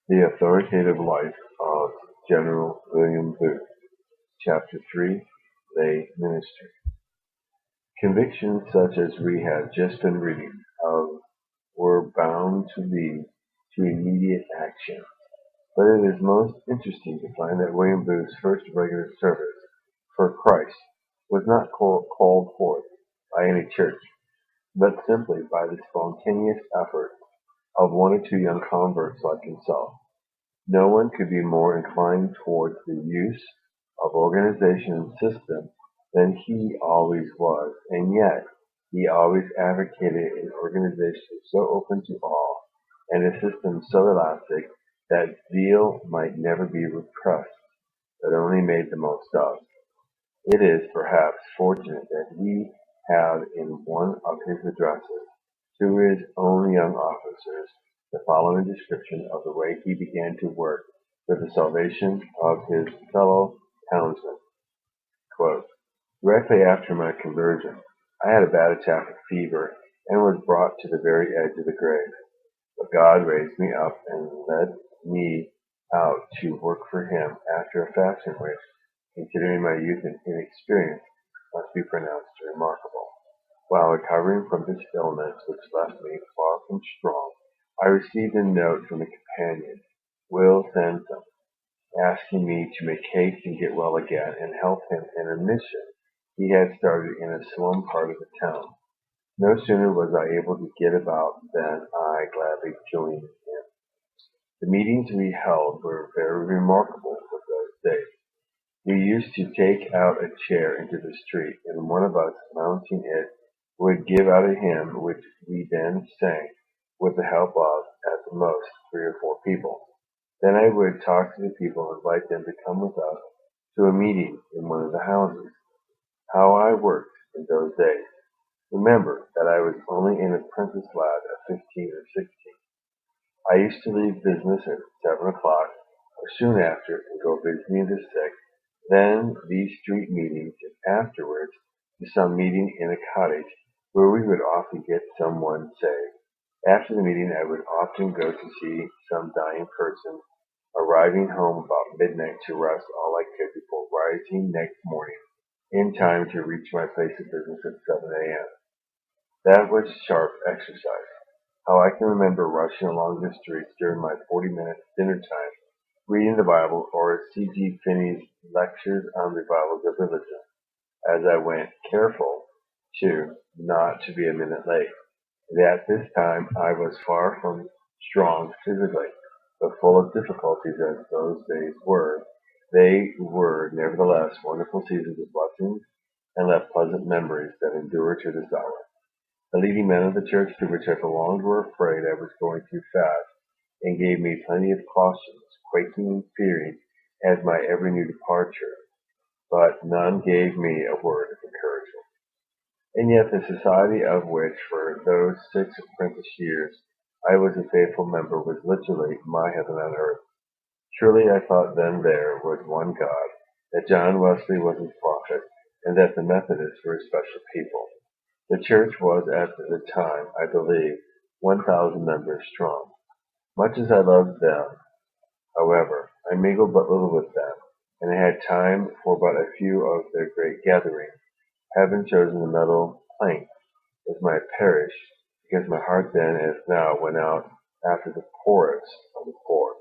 The Authoritative Life of General William Booth, Chapter 3, Lay Ministry. Convictions such as we have just been reading of were bound to lead to immediate action, but it is most interesting to find that William Booth's first regular service for Christ was not called forth by any church, but simply by the spontaneous effort of one or two young converts like himself. No one could be more inclined towards the use of organization and system than he always was, and yet he always advocated an organization so open to all, and a system so elastic that zeal might never be repressed, but only made the most of. It is, perhaps, fortunate that we have in one of his addresses to his own young officers the following description of the way he began to work for the salvation of his fellow townsmen. Quote, Directly after my conversion, I had a bad attack of fever and was brought to the very edge of the grave. But God raised me up and led me out to work for him after a fashion which, considering my youth and inexperience, must be pronounced remarkable. While recovering from this illness which left me far from strong, I received a note from a companion, Will Sansom, asking me to make haste and get well again and help him in a mission he had started in a slum part of the town. No sooner was I able to get about than I gladly joined him. The meetings we held were very remarkable for those days. We used to take out a chair into the street, and one of us, mounting it, would give out a hymn which we then sang, with the help of, at the most, three or four people. Then I would talk to the people and invite them to come with us to a meeting in one of the houses. How I worked in those days! Remember that I was only an apprentice lad of 15 or 16. I used to leave business at 7 o'clock, or soon after, and go visiting the sick, then these street meetings, and afterwards to some meeting in a cottage, where we would often get some one saved. After the meeting I would often go to see some dying person, arriving home about midnight to rest all I could before rising next morning in time to reach my place of business at 7 a.m. That was sharp exercise. How I can remember rushing along the streets during my 40 minute dinner time, reading the Bible or C. G. Finney's lectures on revivals of religion, as I went, careful, too, not to be a minute late. And at this time I was far from strong physically, but full of difficulties as those days were. They were nevertheless wonderful seasons of blessings, and left pleasant memories that endure to this hour. The leading men of the church to which I belonged were afraid I was going too fast, and gave me plenty of cautions, quaking and fearing at my every new departure, but none gave me a word of encouragement. And yet the society of which for those 6 apprentice years I was a faithful member was literally my heaven on earth. Surely I thought then there was one God, that John Wesley was his prophet, and that the Methodists were a special people. The church was at the time, I believe, 1,000 members strong. Much as I loved them, however, I mingled but little with them, and I had time for but a few of their great gatherings, having chosen the Meadow Plain as my parish, because my heart then as now went out after the poorest of the poor.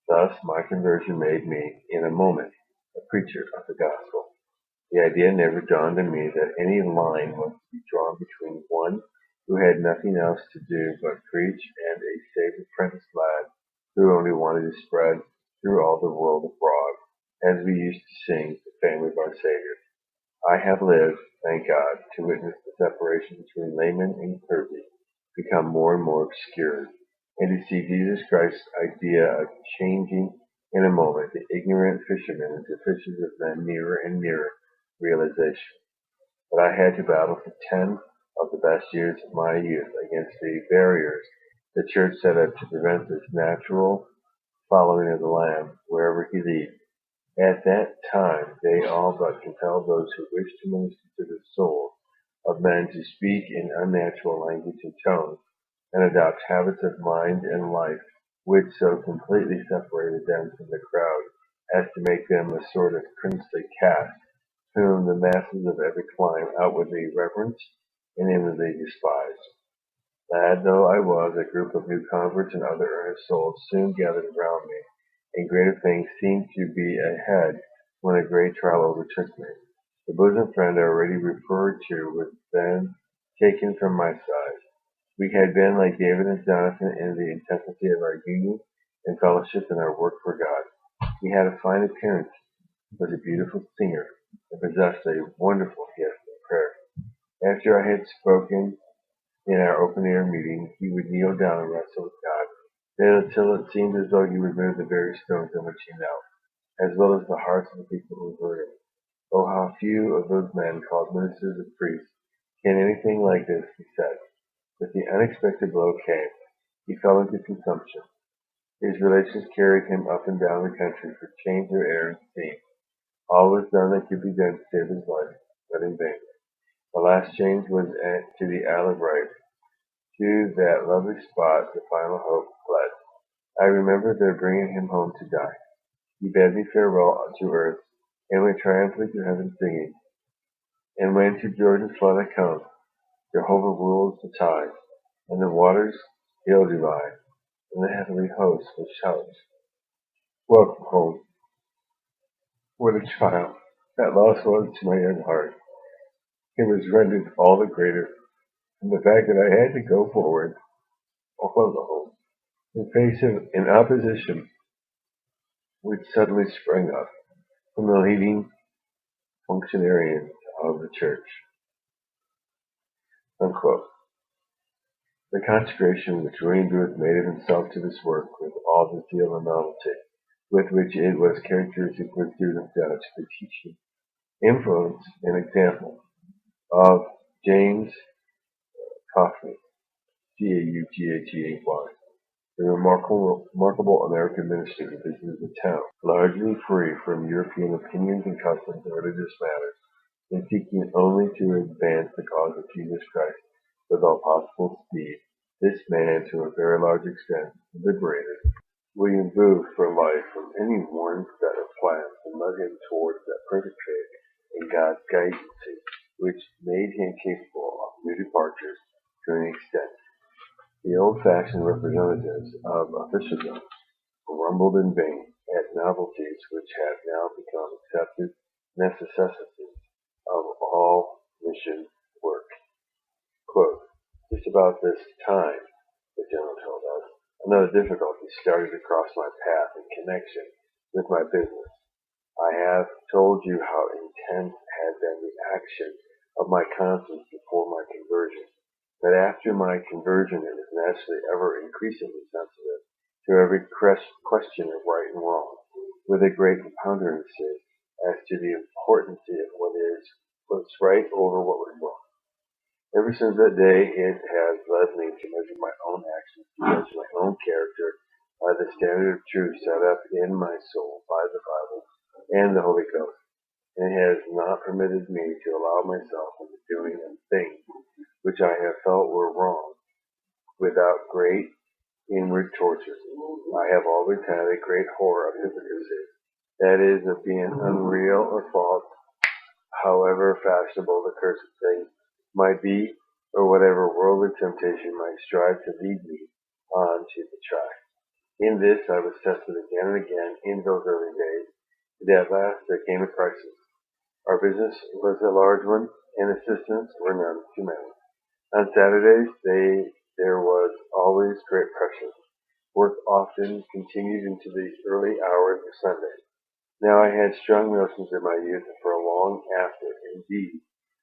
Thus my conversion made me, in a moment, a preacher of the gospel. The idea never dawned on me that any line was to be drawn between one who had nothing else to do but preach and a saved apprentice lad who only wanted to spread through all the world abroad, as we used to sing the family of our Savior. I have lived, thank God, to witness the separation between layman and clergy become more and more obscured, and to see Jesus Christ's idea of changing in a moment the ignorant fishermen into fishers of men nearer and nearer realization. But I had to battle for 10 of the best years of my youth against the barriers the church set up to prevent this natural following of the Lamb wherever he leads. At that time they all but compelled those who wished to minister to the souls of men to speak in unnatural language and tones, and adopt habits of mind and life which so completely separated them from the crowd as to make them a sort of princely caste, whom the masses of every clime outwardly reverenced and inwardly despised. Lad though I was, a group of new converts and other earnest souls soon gathered around me, and greater things seemed to be ahead when a great trial overtook me. The bosom friend already referred to was then taken from my side. We had been like David and Jonathan in the intensity of our union and fellowship in our work for God. He had a fine appearance, was a beautiful singer, and possessed a wonderful gift of prayer. After I had spoken in our open-air meeting, he would kneel down and wrestle with God, then until it seemed as though he would move the very stones on which he knelt, as well as the hearts of the people who heard him. Oh, how few of those men called ministers or priests can anything like this be said. But the unexpected blow came. He fell into consumption. His relations carried him up and down the country for change of air and scene. All was done that could be done to save his life, but in vain. The last change was to the Isle of Wight. To that lovely spot the final hope fled. I remember their bringing him home to die. He bade me farewell to earth, and went triumphantly to heaven singing. And when to Jordan's flood I come, Jehovah rules the tide, and the waters he'll divide, and the heavenly host will shout, welcome home. What a trial that loss was to my young heart. It was rendered all the greater from the fact that I had to go forward all alone in face of an opposition which suddenly sprang up from the leading functionaries of the church. Unquote. The consecration which William Booth made of himself to this work with all the zeal and novelty with which it was characteristic was due no doubt to the teaching, influence, and example of James Coffey, Caughey, the remarkable American minister who visited the town, largely free from European opinions and customs and religious matters, and seeking only to advance the cause of Jesus Christ with all possible speed. This man, to a very large extent, liberated William Booth for life from any one set of plans and led him towards that perfect faith in God's guidance which made him capable of new departures to an extent. The old-fashioned representatives of officialdom grumbled in vain at novelties which have now become accepted necessities of all mission work. Quote, just about this time, the general told us, another difficulty started across my path in connection with my business. I have told you how intense had been the action of my conscience before my conversion, but after my conversion it was naturally ever increasingly sensitive to every question of right and wrong, with a great preponderancy as to the importance of what is what's right over what was wrong. Ever since that day it has led me to measure my own actions, to judge my own character by the standard of truth set up in my soul by the Bible and the Holy Ghost, and it has not permitted me to allow myself into doing things which I have felt were wrong, without great inward torture. I have always had a great horror of hypocrisy, that is, of being unreal or false, however fashionable the cursed thing might be, or whatever worldly temptation might strive to lead me on to the track. In this I was tested again and again in those early days, and at last there came a crisis. Our business was a large one, and assistants were none too many. On Saturdays there was always great pressure. Work often continued into the early hours of Sunday. Now I had strong notions in my youth, and for a long after, indeed,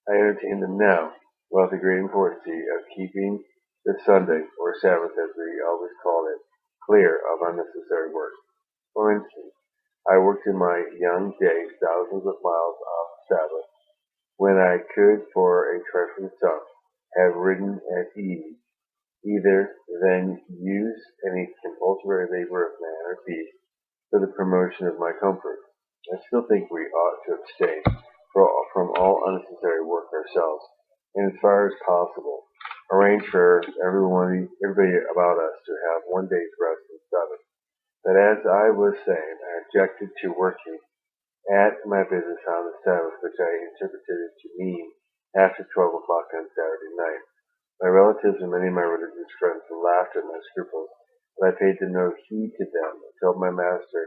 I entertain them now, about the great importance of keeping the Sunday, or Sabbath as we always called it, clear of unnecessary work. For instance, I worked in my young days thousands of miles off Sabbath, when I could, for a trifling sum, have ridden at ease, either than use any compulsory labor of man or beast for the promotion of my comfort. I still think we ought to abstain from all unnecessary work ourselves, and as far as possible, arrange for everybody about us to have one day's rest instead of But as I was saying, I objected to working at my business on the Sabbath, which I interpreted to mean after 12 o'clock on Saturday night. My relatives and many of my religious friends laughed at my scruples, but I paid no heed to them. I told my master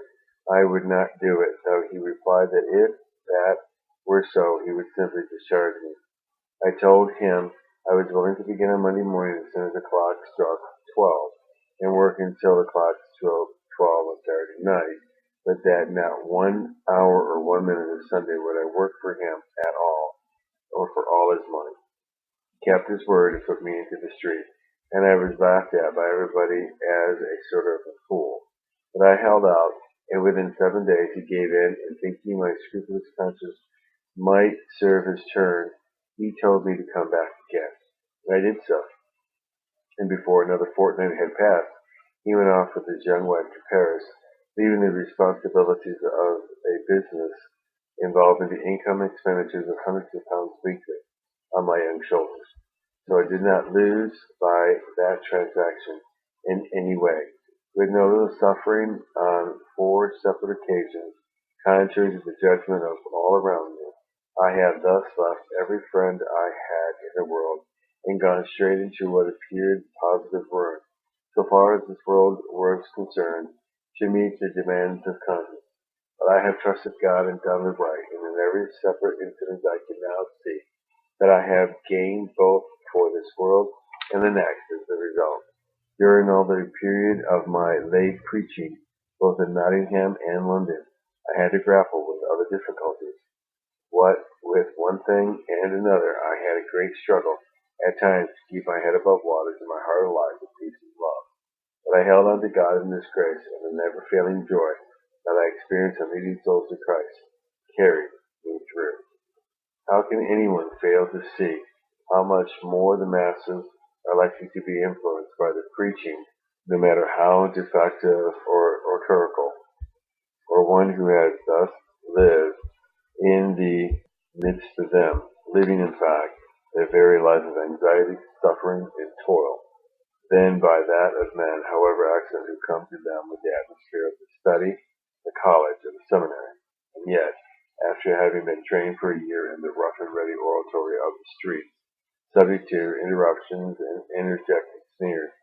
I would not do it, though he replied that if that were so, he would simply discharge me. I told him I was willing to begin on Monday morning as soon as the clock struck 12, and work until the clock struck 12 on Saturday night, but that not 1 hour or 1 minute of Sunday would I work for him at all, or for all his money. He kept his word and put me into the street, and I was laughed at by everybody as a sort of a fool. But I held out, and within 7 days he gave in, and thinking my scrupulous conscience might serve his turn, he told me to come back again. I did so, and before another fortnight had passed, he went off with his young wife to Paris, leaving the responsibilities of a business involving the income and expenditures of hundreds of pounds weekly on my young shoulders. So I did not lose by that transaction in any way. With no little suffering on 4 separate occasions, contrary to the judgment of all around me, I have thus left every friend I had in the world and gone straight into what appeared positive ruin, so far as this world was concerned, to meet the demands of conscience. But I have trusted God and done the right, and in every separate incident I can now see that I have gained both for this world and the next as the result. During all the period of my lay preaching, both in Nottingham and London, I had to grapple with other difficulties. What with one thing and another, I had a great struggle at times to keep my head above water and my heart alive with peace and love. But I held on to God in this grace, and the never-failing joy that I experienced in leading souls to Christ carried me through. How can anyone fail to see how much more the masses are likely to be influenced by the preaching, no matter how defective or oratorical, or one who has thus lived in the midst of them, living in fact their very life of anxiety, suffering, and toil, than by that of men, however excellent, who come to them with the atmosphere of the study, the college, or the seminary, and yet, after having been trained for a year in the rough and ready oratory of the streets, subject to interruptions and interjected sneers,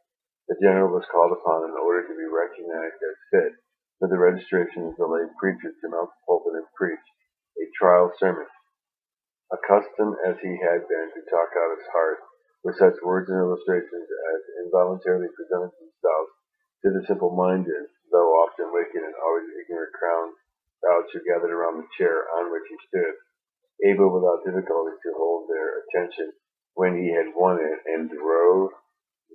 the general was called upon in order to be recognized as fit for the registration as a lay preacher to mount the pulpit and preach a trial sermon. Accustomed as he had been to talk out his heart, with such words and illustrations as involuntarily presented themselves to the simple-minded, though often wicked and always ignorant crowds who gathered around the chair on which he stood, able without difficulty to hold their attention when he had won it and drove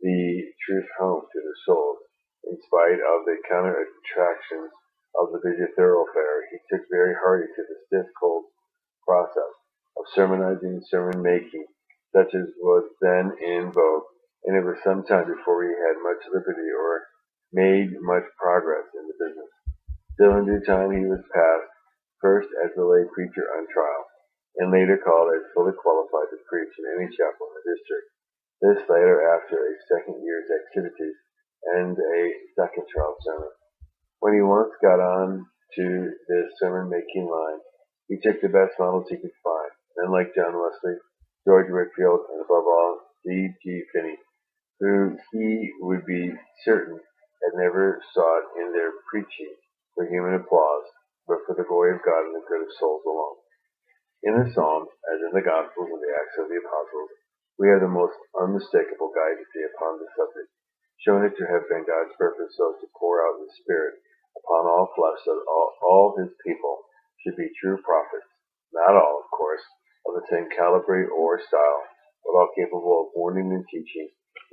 the truth home to their souls. In spite of the counter-attractions of the busy thoroughfare, he took very hearty to the stiff, cold process of sermonizing and sermon-making, such as was then in vogue, and it was some time before he had much liberty or made much progress in the business. Still in due time he was passed, first as a lay preacher on trial, and later called as fully qualified to preach in any chapel in the district. This later after a second year's activities and a second trial sermon. When he once got on to this sermon-making line, he took the best models he could find, men like John Wesley, George Whitefield, and above all, C.G. Finney, who he would be certain had never sought in their preaching for human applause, but for the glory of God and the good of souls alone. In the Psalms, as in the Gospels and the Acts of the Apostles, we have the most unmistakable guidance upon the subject, showing it to have been God's purpose so to pour out His Spirit upon all flesh, so that all His people should be true prophets, not all, of course, of the same caliber or style, but all capable of warning and teaching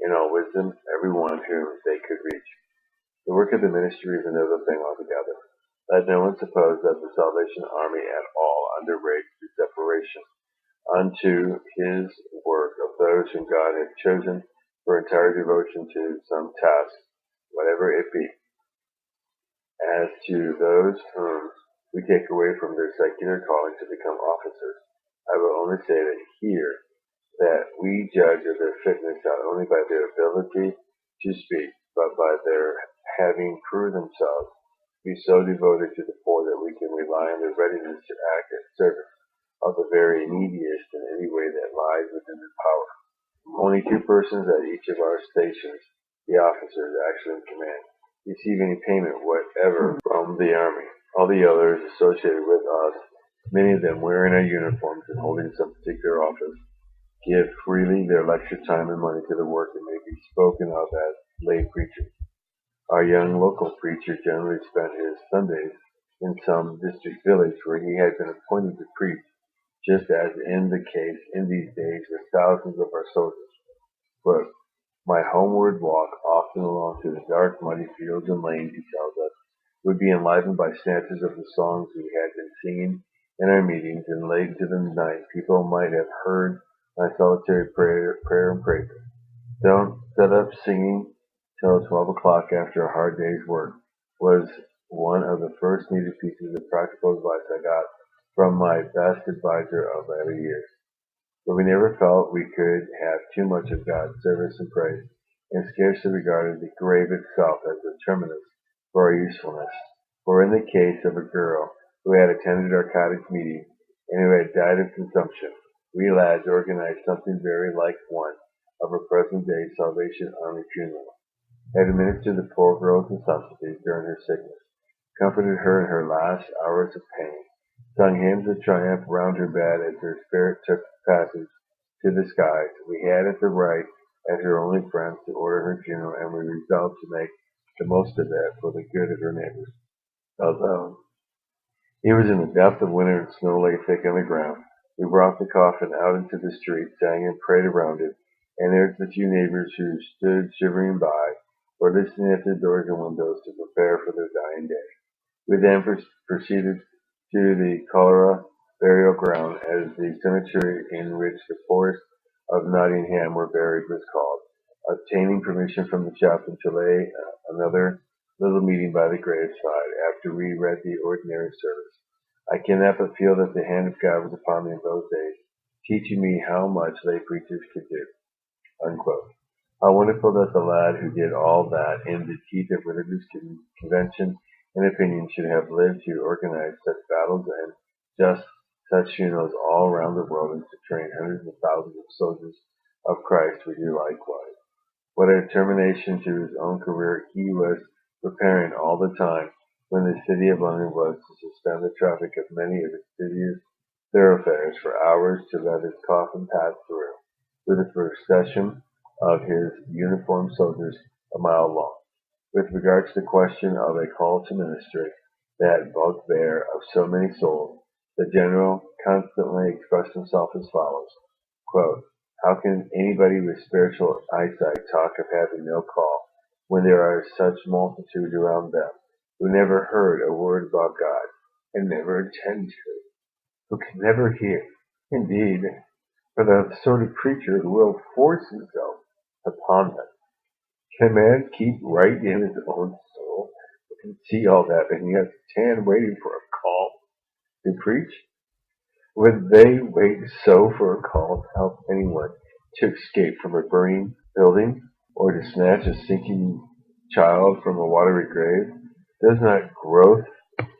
in all wisdom every one whom they could reach. The work of the ministry is another thing altogether. Let no one suppose that the Salvation Army at all underrates the separation unto His work of those whom God hath chosen for entire devotion to some task, whatever it be. As to those whom we take away from their secular calling to become officers, I will only say that we judge of their fitness not only by their ability to speak, but by their having proved themselves be so devoted to the poor that we can rely on their readiness to act in service of the very neediest in any way that lies within their power. Only two persons at each of our stations, the officers actually in command, receive any payment whatever from the army. All the others associated with us, many of them wearing our uniforms and holding some particular office, give freely their lecture time and money to the work and may be spoken of as lay preachers. Our young local preacher generally spent his Sundays in some district village where he had been appointed to preach, just as in the case in these days with thousands of our soldiers. But my homeward walk, often along through the dark, muddy fields and lanes, he tells us, would be enlivened by snatches of the songs we had been singing in our meetings, and late into the night people might have heard my solitary prayer and praise. Don't set up singing till 12 o'clock after a hard day's work, was one of the first needed pieces of practical advice I got from my best advisor of latter years. But we never felt we could have too much of God's service and praise, and scarcely regarded the grave itself as the terminus for our usefulness. For in the case of a girl who had attended our cottage meeting, and who had died of consumption, we lads organized something very like one of a present-day Salvation Army funeral, had administered the poor girl's necessities during her sickness, comforted her in her last hours of pain, sung hymns of triumph round her bed as her spirit took passage to the skies. We had it the right, as her only friends, to order her funeral, and we resolved to make the most of it for the good of her neighbors. Although it was in the depth of winter and snow lay thick on the ground, we brought the coffin out into the street, sang and prayed around it, and urged the few neighbors who stood shivering by, or listening at their doors and windows, to prepare for their dying day. We then proceeded to the Cholera burial ground, as the cemetery in which the poorest of Nottingham were buried was called, obtaining permission from the chaplain to lay another little meeting by the graveside after we read the ordinary service. I cannot but feel that the hand of God was upon me in those days, teaching me how much lay preachers could do. Unquote. How wonderful that the lad who did all that in the teeth of religious convention and opinion should have lived to organize such battles and just such funerals all around the world, and to train hundreds of thousands of soldiers of Christ would do likewise. What a determination to his own career he was preparing all the time when the city of London was to suspend the traffic of many of its busiest thoroughfares for hours to let his coffin pass through, with a procession of his uniformed soldiers a mile long. With regard to the question of a call to ministry, that bugbear of so many souls, the general constantly expressed himself as follows, quote, how can anybody with spiritual eyesight talk of having no call when there are such multitudes around them who never heard a word about God and never intend to, who can never hear? Indeed, for the sort of preacher who will force himself upon them. Can a man keep right in his own soul and see all that, and yet stand waiting for a call to preach? Would they wait so for a call to help anyone to escape from a burning building, or to snatch a sinking child from a watery grave? Does not growth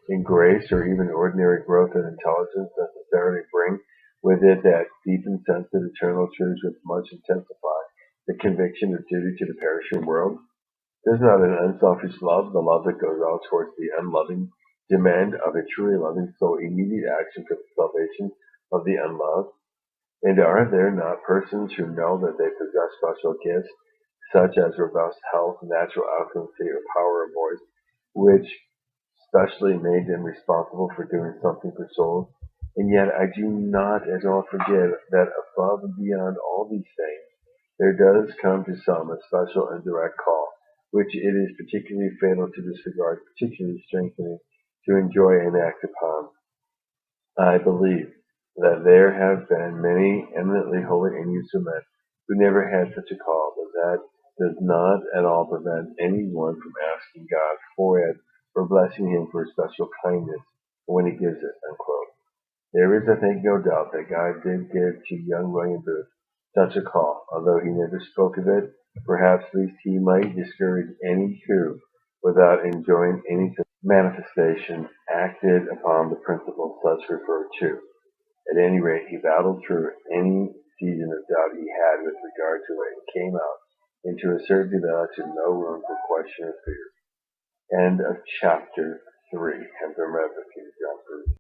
in grace, or even ordinary growth in intelligence, necessarily bring with it that deepened sense of eternal truths which much intensify the conviction of duty to the perishing world? Does not an unselfish love, the love that goes out towards the unloving, demand of a truly loving soul immediate action for the salvation of the unloved? And are there not persons who know that they possess special gifts, such as robust health, natural accuracy, or power of voice, which specially made them responsible for doing something for souls? And yet I do not at all forget that above and beyond all these things, there does come to some a special and direct call, which it is particularly fatal to disregard, particularly strengthening to enjoy and act upon. I believe that there have been many eminently holy and useful men who never had such a call, but that does not at all prevent any one from asking God for it, or blessing him for his special kindness when he gives it. Unquote. There is, I think, no doubt that God did give to young William Booth such a call, although he never spoke of it. Perhaps least he might discourage any who, without enjoying any manifestation, acted upon the principles thus referred to. At any rate, he battled through any season of doubt he had with regard to it, and came out into a certainty that left him no room for question or fear. End of chapter 3. Have them read with you.